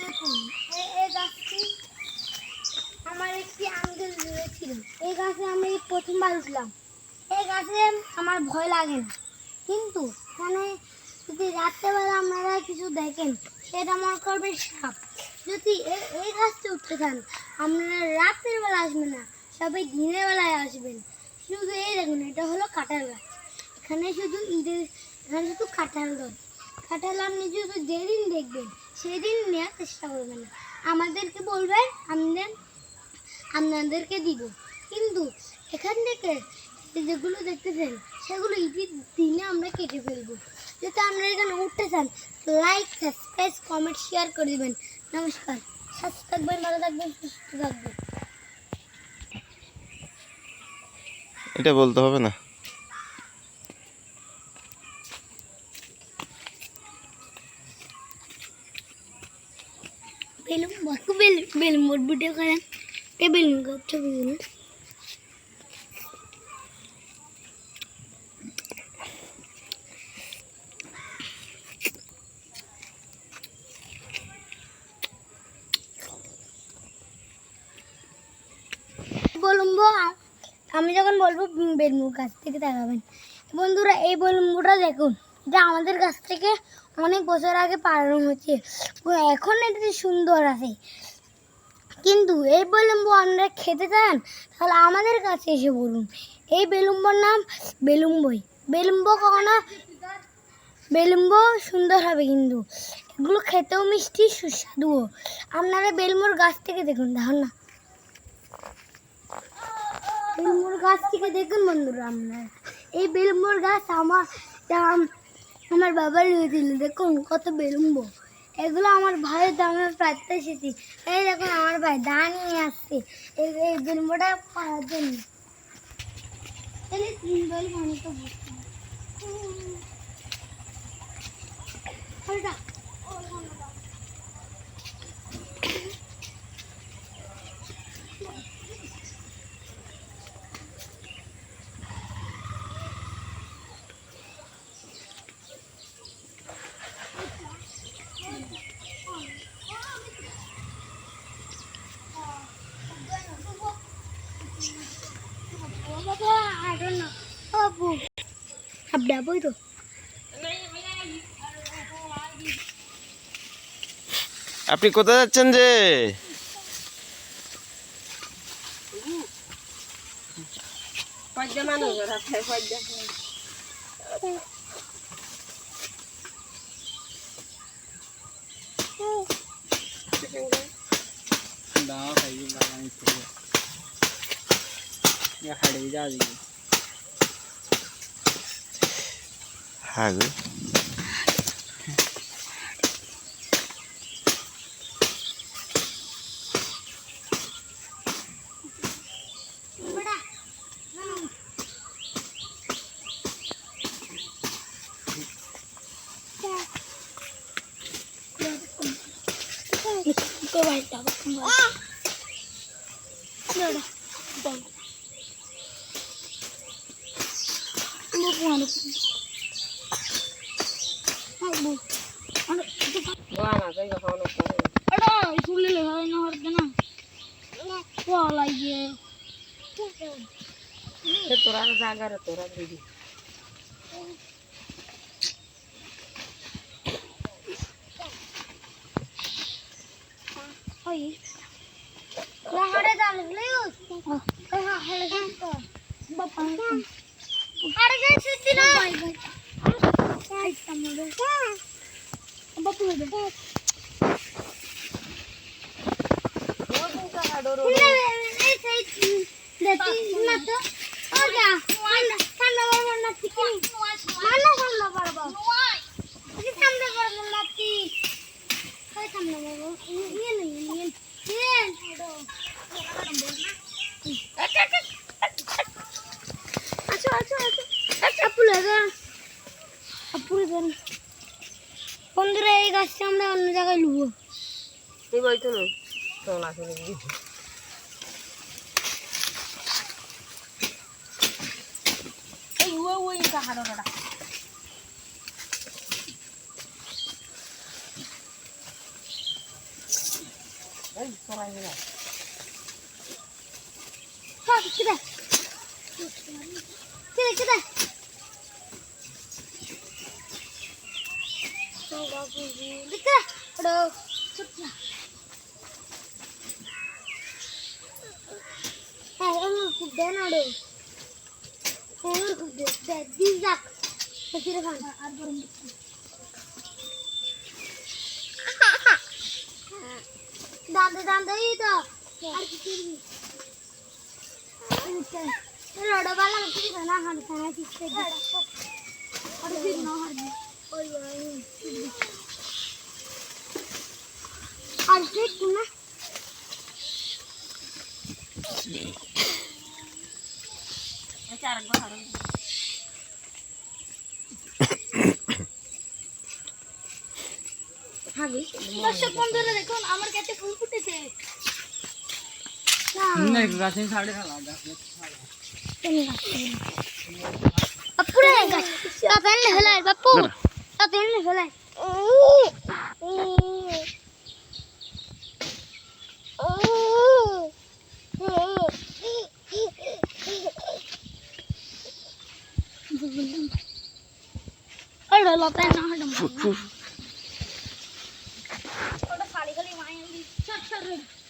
দেখুন এই গাছটি আমার একটি আঙ্কেল রয়েছিল। এই গাছে আমি প্রথমবার উঠলাম। এই গাছে আমার ভয় লাগে না, কিন্তু এখানে যদি রাত্রেবেলা আপনারা কিছু দেখেন সেটা মনে করবেন সাপ। যদি এই গাছটা উঠতে চান আপনারা রাত্রের বেলা আসবেন না, সবাই দিনের বেলায় আসবেন। শুধু এই দেখুন, এটা হলো কাঁঠাল গাছ। এখানে শুধু কাঁঠাল গাছ। কাঁঠাল আপনি যদি যেদিন দেখবেন সেদিন নেওয়ার চেষ্টা করবেন না, আমাদেরকে বলবেন, আপনাদেরকে দিব। কিন্তু এখান থেকে যেগুলো দেখতেছেন সেগুলো ঈদের দিনে আমরা কেটে ফেলবো। যদি আপনারা এখানে উঠতে চান লাইক, সাবস্ক্রাইব, কমেন্ট, শেয়ার করে দেবেন। নমস্কার, সুস্থ থাকবেন, ভালো থাকবেন, সুস্থ থাকবেন। এটা বলতে হবে না। বেলুন ভিডিও করেন, বেলুন ছবি দিন। বলুম্বো আমি যখন বলবো বেলুন গাছ থেকে দেখাবেন। বন্ধুরা, এই বেলুনটা দেখুন, এটা আমাদের কাছ থেকে অনেক বছর আগে পাড়ানো হয়েছে, এখন এটা সুন্দর আছে। কিন্তু এই বেলুম্বো আপনারা খেতে চান তাহলে আমাদের কাছে এসে বলুন। এই বেলুম্বোর নাম বেলুম্বই। বেলুম্বো কখনো বেলুম্বো সুন্দর হবে, কিন্তু এগুলো খেতেও মিষ্টি, সুস্বাদুও। আপনারা বেলুম্বোর গাছ থেকে দেখুন, দেখুন না, বেলুম্বোর গাছ থেকে দেখুন বন্ধুরা। আপনারা এই বেলুম্বোর গাছ আমার বাবার রয়েছিল। দেখুন কত বেলুম্বো। এগুলো আমার ভাইয়ের দামে প্রাপ্ত এসেছি। এই দেখুন আমার ভাই দা নিয়ে আসছে এই বেলুম্বোটা পাওয়ার জন্য। আপনি কোথায় যাচ্ছেন যে? হ্যাঁ গো, তোরা জাগার তোরা দিদি বন্ধুরা, এই গাছটা আমরা অন্য জায়গায় লুবো। এই বইতো না তোলা করে দিই এই ওই হাড়টা এই তোরা এনে হ্যাঁ কিরে কিরে কিরে তো বাবু কিরে ওড়ো চুপলা হ্যাঁ এমন খুব দেন ওড়ো এমন খুব দে দিস যাক কিরে খান আর গরম দাঁতে এই তো আর কি করবি রোডো বালা কি না হান খানা চিপতে আর ফির না হারবি ওই আর ঠিক না আচ্ছা আরেকবার হারো হাবি দর্শক বন্ধুরা দেখুন আমার কাছে ফুল ফুটেছে না গাছে ছাড়ে না আপুরে তাতেন হেলাই বাপু তাতেন হেলাই ওটা লতায় না হড়ম ওটা শাড়ি খালি মাই চট চট